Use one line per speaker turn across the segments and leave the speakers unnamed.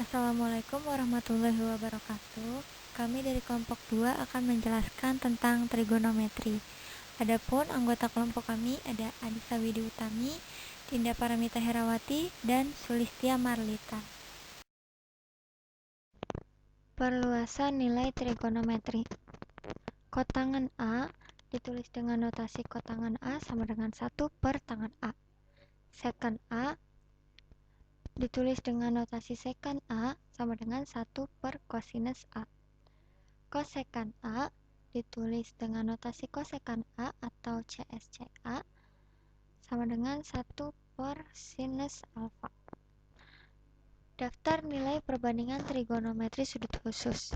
Assalamualaikum warahmatullahi wabarakatuh. Kami dari kelompok 2 akan menjelaskan tentang trigonometri. Adapun anggota kelompok kami ada Anissa Widi Utami, Dinda Paramita Herawati, dan Sulistia Marlita.
Perluasan nilai trigonometri. Kotangan A ditulis dengan notasi kotangan A sama dengan 1 per tangan A. Sekant A ditulis dengan notasi sekant A sama dengan 1 per kosinus A. Kosekant A ditulis dengan notasi kosekant A atau CSCA sama dengan 1 per sinus alfa. Daftar nilai perbandingan trigonometri sudut khusus.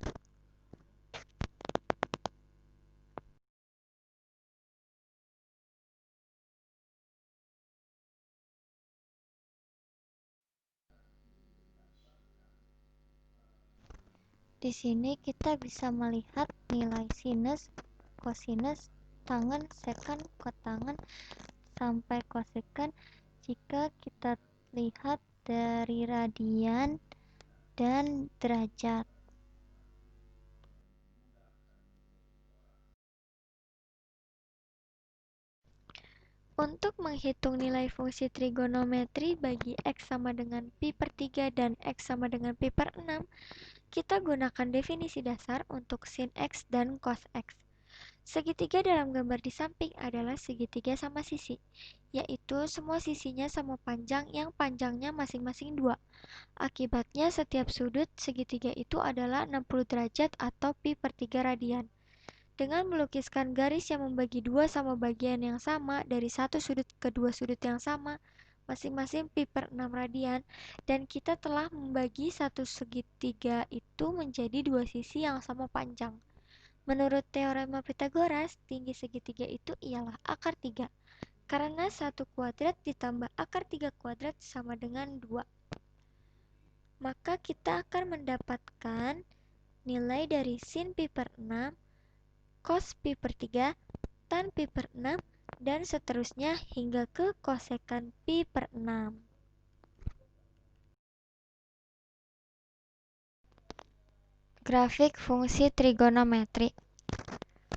Di sini kita bisa melihat nilai sinus, kosinus, tangen, sekant, kotangen, sampai kosekant jika kita lihat dari radian dan derajat. Untuk menghitung nilai fungsi trigonometri bagi X sama dengan pi per 3 dan X sama dengan pi per 6, kita gunakan definisi dasar untuk sin X dan cos X. Segitiga dalam gambar di samping adalah segitiga sama sisi, yaitu semua sisinya sama panjang yang panjangnya masing-masing 2. Akibatnya setiap sudut segitiga itu adalah 60 derajat atau pi per 3 radian. Dengan melukiskan garis yang membagi dua sama bagian yang sama dari satu sudut ke dua sudut yang sama, masing-masing pi per 6 radian, dan kita telah membagi satu segitiga itu menjadi dua sisi yang sama panjang. Menurut teorema Pythagoras, tinggi segitiga itu ialah akar 3, karena 1 kuadrat ditambah akar 3 kuadrat sama dengan 2. Maka kita akan mendapatkan nilai dari sin pi per 6, cos pi per 3, tan pi per 6, dan seterusnya hingga ke kosekant pi per 6. Grafik fungsi trigonometri.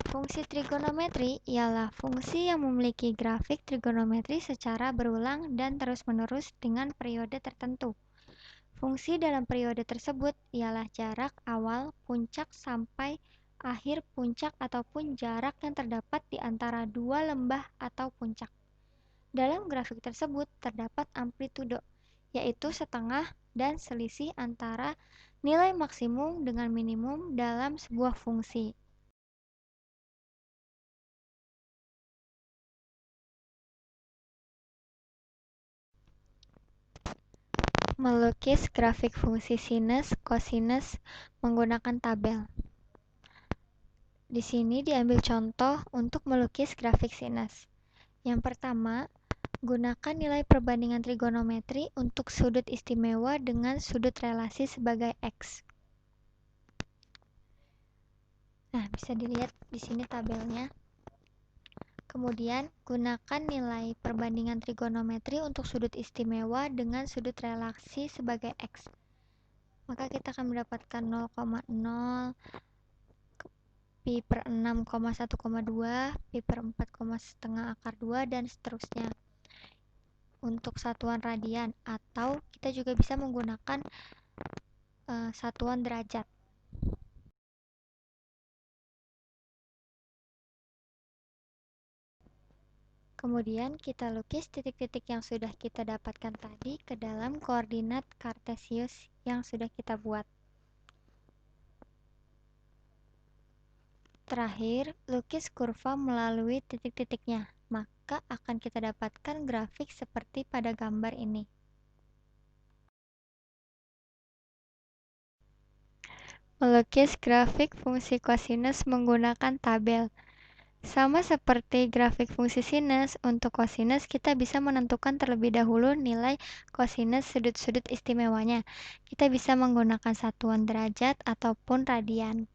Fungsi trigonometri ialah fungsi yang memiliki grafik trigonometri secara berulang dan terus-menerus dengan periode tertentu. Fungsi dalam periode tersebut ialah jarak awal puncak sampai akhir puncak ataupun jarak yang terdapat di antara dua lembah atau puncak. Dalam grafik tersebut terdapat amplitudo, yaitu setengah dan selisih antara nilai maksimum dengan minimum dalam sebuah fungsi. Melukis grafik fungsi sinus, kosinus menggunakan tabel. Di sini diambil contoh untuk melukis grafik sinus. Yang pertama, gunakan nilai perbandingan trigonometri untuk sudut istimewa dengan sudut relasi sebagai X. Nah, bisa dilihat di sini tabelnya. Kemudian, gunakan nilai perbandingan trigonometri untuk sudut istimewa dengan sudut relasi sebagai X. Maka kita akan mendapatkan 0,0, pi per 6,1,2, pi per 4,5 akar 2, dan seterusnya. Untuk satuan radian, atau kita juga bisa menggunakan satuan derajat. Kemudian kita lukis titik-titik yang sudah kita dapatkan tadi ke dalam koordinat kartesius yang sudah kita buat. Terakhir, lukis kurva melalui titik-titiknya, maka akan kita dapatkan grafik seperti pada gambar ini. Melukis grafik fungsi kosinus menggunakan tabel. Sama seperti grafik fungsi sinus, untuk kosinus kita bisa menentukan terlebih dahulu nilai kosinus sudut-sudut istimewanya. Kita bisa menggunakan satuan derajat ataupun radian.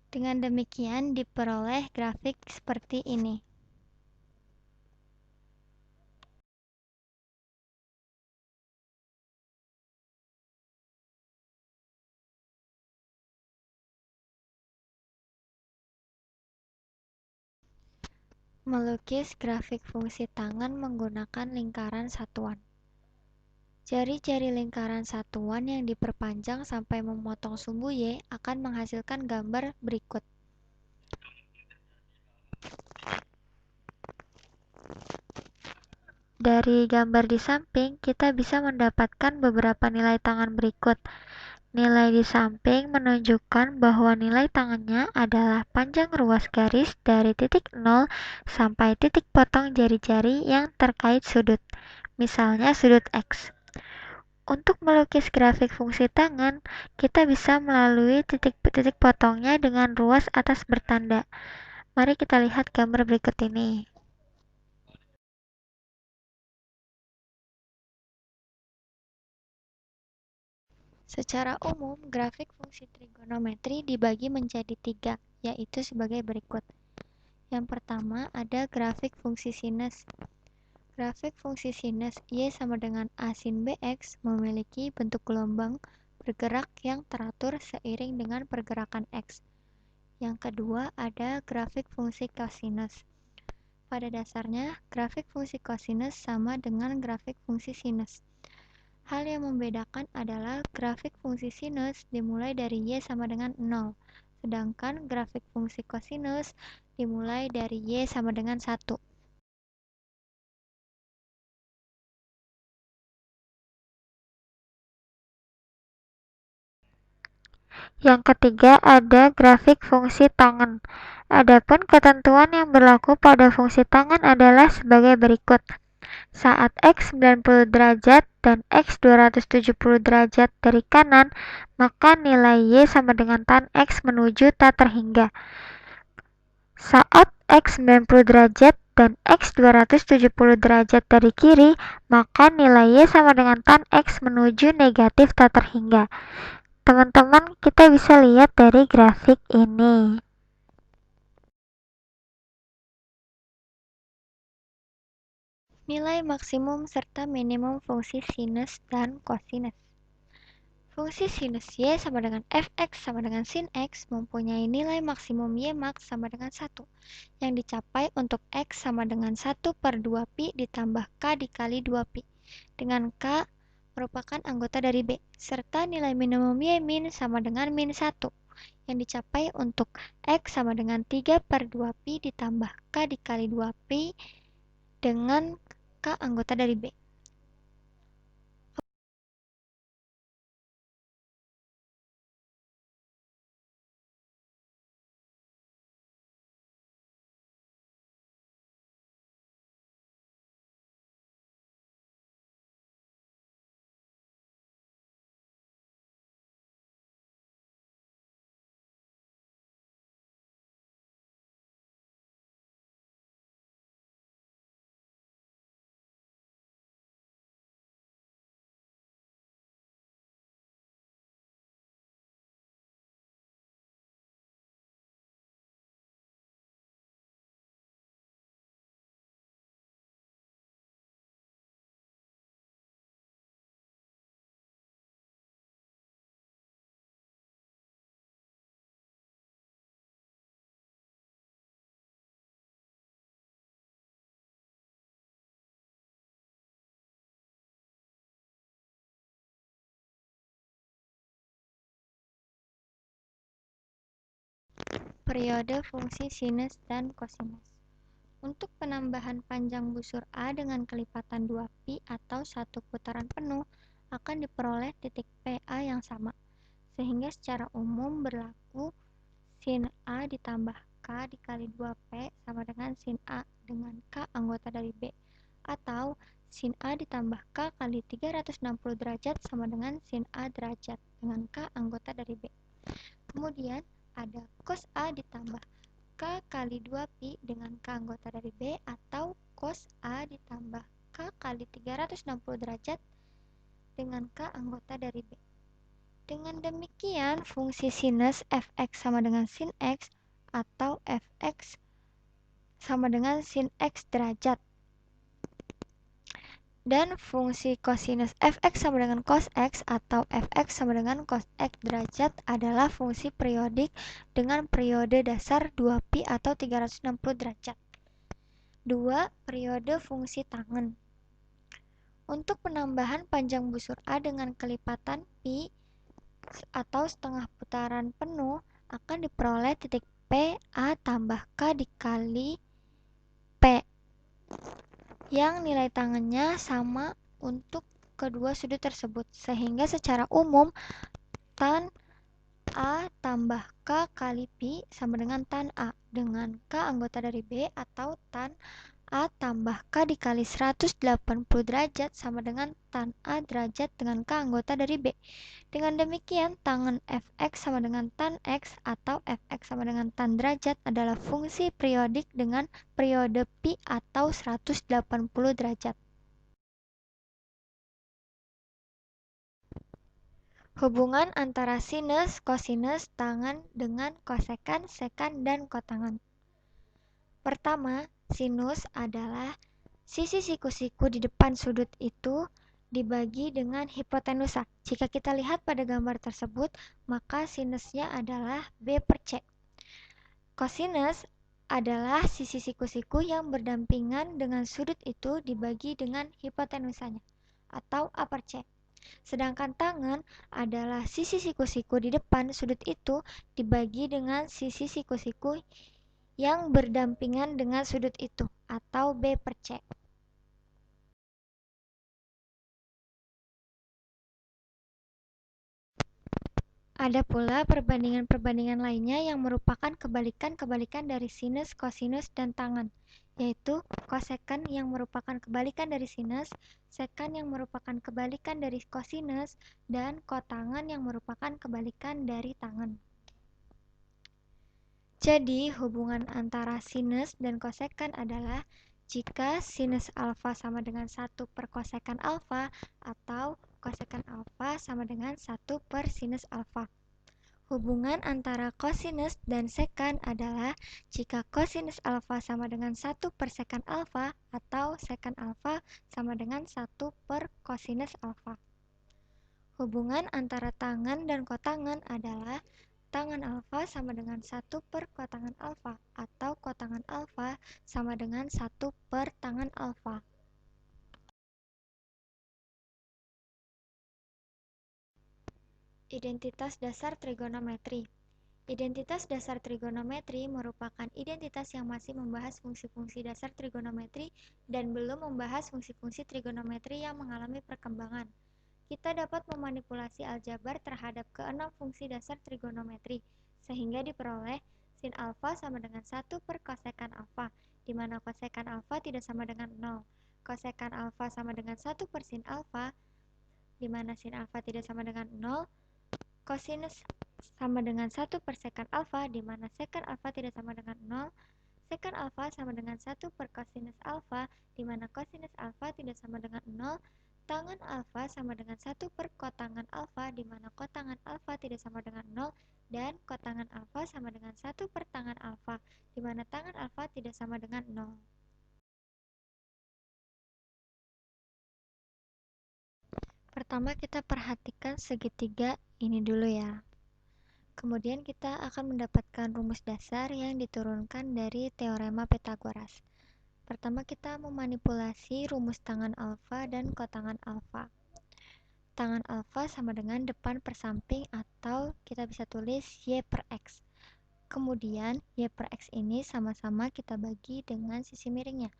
Dengan demikian diperoleh grafik seperti ini. Melukis grafik fungsi tangan menggunakan lingkaran satuan. Jari-jari lingkaran satuan yang diperpanjang sampai memotong sumbu Y akan menghasilkan gambar berikut. Dari gambar di samping, kita bisa mendapatkan beberapa nilai tangan berikut. Nilai di samping menunjukkan bahwa nilai tangannya adalah panjang ruas garis dari titik 0 sampai titik potong jari-jari yang terkait sudut, misalnya sudut X. Untuk melukis grafik fungsi tangan, kita bisa melalui titik-titik potongnya dengan ruas atas bertanda. Mari kita lihat gambar berikut ini. Secara umum, grafik fungsi trigonometri dibagi menjadi 3, yaitu sebagai berikut. Yang pertama ada grafik fungsi sinus. Grafik fungsi sinus Y sama dengan A sin BX memiliki bentuk gelombang bergerak yang teratur seiring dengan pergerakan X. Yang kedua ada grafik fungsi kosinus. Pada dasarnya, grafik fungsi kosinus sama dengan grafik fungsi sinus. Hal yang membedakan adalah grafik fungsi sinus dimulai dari Y sama dengan 0, sedangkan grafik fungsi kosinus dimulai dari Y sama dengan 1. Yang ketiga ada grafik fungsi tangan. Adapun ketentuan yang berlaku pada fungsi tangan adalah sebagai berikut. Saat X 90 derajat dan X 270 derajat dari kanan, maka nilai Y sama dengan tan X menuju tak terhingga. Saat X 90 derajat dan X 270 derajat dari kiri, maka nilai Y sama dengan tan X menuju negatif tak terhingga. Teman-teman, kita bisa lihat dari grafik ini. Nilai maksimum serta minimum fungsi sinus dan kosinus. Fungsi sinus Y sama dengan Fx sama dengan sin X mempunyai nilai maksimum Y max sama dengan 1, yang dicapai untuk X sama dengan 1/2pi ditambah K dikali 2pi, dengan K merupakan anggota dari B, serta nilai minimum Y min sama dengan min 1, yang dicapai untuk X sama dengan 3/2pi ditambah K dikali 2pi dengan K anggota dari B. Periode fungsi sinus dan kosinus. Untuk penambahan panjang busur A dengan kelipatan 2pi atau 1 putaran penuh akan diperoleh titik PA yang sama, sehingga secara umum berlaku sin A ditambah K dikali 2P sama dengan sin A dengan K anggota dari B, atau sin A ditambah K kali 360 derajat sama dengan sin A derajat dengan K anggota dari B. Kemudian ada cos A ditambah K kali 2pi dengan K anggota dari B, atau cos A ditambah K kali 360 derajat dengan K anggota dari B. Dengan demikian, fungsi sinus Fx sama dengan sin X atau Fx sama dengan sin X derajat, dan fungsi kosinus Fx sama dengan cos X atau Fx sama dengan cos X derajat adalah fungsi periodik dengan periode dasar 2pi atau 360 derajat. 2. Periode fungsi tangen. Untuk penambahan panjang busur A dengan kelipatan pi atau setengah putaran penuh akan diperoleh titik P A tambah K dikali P yang nilai tangennya sama untuk kedua sudut tersebut, sehingga secara umum tan A tambah K kali pi sama dengan tan A, dengan K anggota dari B, atau tan A tambah K dikali 180 derajat sama dengan tan A derajat dengan K anggota dari B. Dengan demikian, tangen Fx sama dengan tan X atau Fx sama dengan tan derajat adalah fungsi periodik dengan periode pi atau 180 derajat. Hubungan antara sinus, kosinus, tangen dengan kosekan, sekan, dan kotangen. Pertama, sinus adalah sisi siku-siku di depan sudut itu dibagi dengan hipotenusa. Jika kita lihat pada gambar tersebut, maka sinusnya adalah B per C. Kosinus adalah sisi siku-siku yang berdampingan dengan sudut itu dibagi dengan hipotenusanya, atau A per C. Sedangkan tangen adalah sisi siku-siku di depan sudut itu dibagi dengan sisi siku-siku yang berdampingan dengan sudut itu, atau B per C. Ada pula perbandingan-perbandingan lainnya yang merupakan kebalikan-kebalikan dari sinus, kosinus, dan tangen, yaitu kosekan yang merupakan kebalikan dari sinus, sekan yang merupakan kebalikan dari kosinus, dan kotangen yang merupakan kebalikan dari tangen. Jadi, hubungan antara sinus dan kosekan adalah jika sinus alfa sama dengan 1 per kosekan alfa atau kosekan alfa sama dengan 1 per sinus alfa. Hubungan antara kosinus dan sekan adalah jika kosinus alfa sama dengan 1 per sekan alfa atau sekan alfa sama dengan 1 per kosinus alfa. Hubungan antara tangen dan kotangen adalah tangen alfa sama dengan 1 per kotangen alfa atau kotangen alfa sama dengan 1 per tangen alfa. Identitas dasar trigonometri. Identitas dasar trigonometri merupakan identitas yang masih membahas fungsi-fungsi dasar trigonometri dan belum membahas fungsi-fungsi trigonometri yang mengalami perkembangan. Kita dapat memanipulasi aljabar terhadap keenam fungsi dasar trigonometri, sehingga diperoleh sin alfa sama dengan 1 per kosekan alfa, di mana kosekan alfa tidak sama dengan 0. Kosekan alfa sama dengan 1 per sin alfa, di mana sin alfa tidak sama dengan 0. Kosinus sama dengan 1 per sekan alfa, di mana sekan alfa tidak sama dengan 0. Sekan alfa sama dengan 1 per kosinus alfa, di mana kosinus alfa tidak sama dengan 0. Tangen alfa sama dengan 1 per kotangen alfa, di mana kotangen alfa tidak sama dengan 0. Dan kotangen alfa sama dengan 1 per tangen alfa, di mana tangen alfa tidak sama dengan 0. Pertama kita perhatikan segitiga ini dulu ya. Kemudian kita akan mendapatkan rumus dasar yang diturunkan dari teorema Pythagoras. Pertama kita memanipulasi rumus tangen alfa dan kotangen alfa. Tangen alfa sama dengan depan per samping atau kita bisa tulis Y per X. Kemudian Y per X ini sama-sama kita bagi dengan sisi miringnya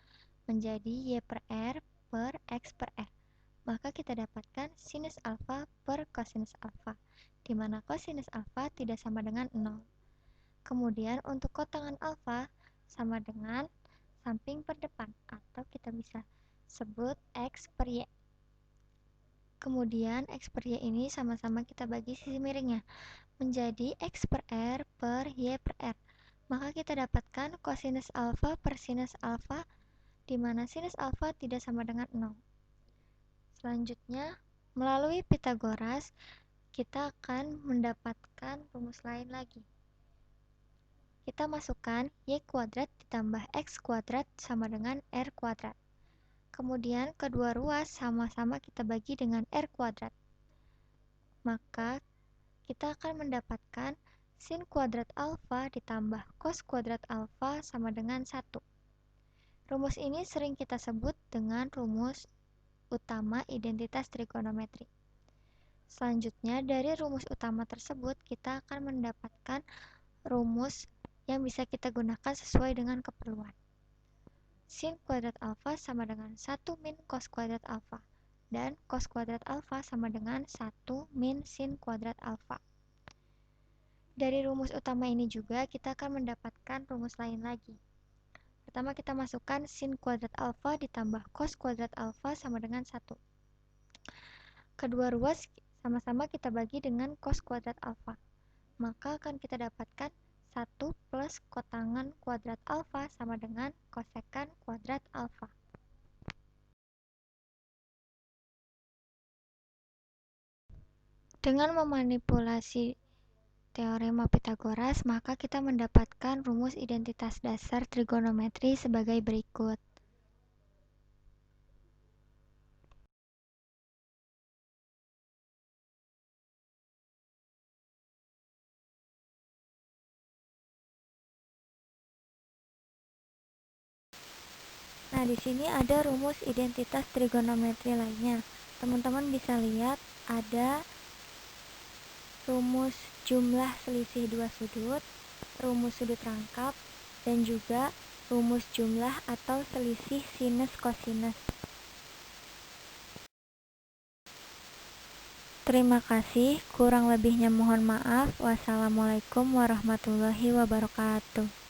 menjadi Y per R per X per R. Maka kita dapatkan sinus alfa per kosinus alfa, di mana kosinus alfa tidak sama dengan 0. Kemudian untuk kotangen alfa sama dengan samping per depan, atau kita bisa sebut X per Y. Kemudian X per Y ini sama-sama kita bagi sisi miringnya menjadi X per R per Y per R. Maka kita dapatkan kosinus alfa per sinus alfa, di mana sinus alfa tidak sama dengan 0. Selanjutnya, melalui Pythagoras, kita akan mendapatkan rumus lain lagi. Kita masukkan Y kuadrat ditambah X kuadrat sama dengan R kuadrat. Kemudian kedua ruas sama-sama kita bagi dengan R kuadrat. Maka kita akan mendapatkan sin kuadrat alfa ditambah cos kuadrat alfa sama dengan 1. Rumus ini sering kita sebut dengan rumus utama identitas trigonometri. Selanjutnya, dari rumus utama tersebut, kita akan mendapatkan rumus yang bisa kita gunakan sesuai dengan keperluan. Sin kuadrat alfa sama dengan 1 min cos kuadrat alfa, dan cos kuadrat alfa sama dengan 1 min sin kuadrat alfa. Dari rumus utama ini juga kita akan mendapatkan rumus lain lagi. Pertama kita masukkan sin kuadrat alfa ditambah cos kuadrat alfa sama dengan 1. Kedua ruas sama-sama kita bagi dengan cos kuadrat alfa. Maka akan kita dapatkan 1 plus kotangan kuadrat alfa sama dengan kosekan kuadrat alfa. Dengan memanipulasi teorema Pythagoras, maka kita mendapatkan rumus identitas dasar trigonometri sebagai berikut.
Nah, di sini ada rumus identitas trigonometri lainnya. Teman-teman bisa lihat ada rumus jumlah selisih dua sudut, rumus sudut rangkap, dan juga rumus jumlah atau selisih sinus kosinus. Terima kasih, kurang lebihnya mohon maaf. Wassalamualaikum warahmatullahi wabarakatuh.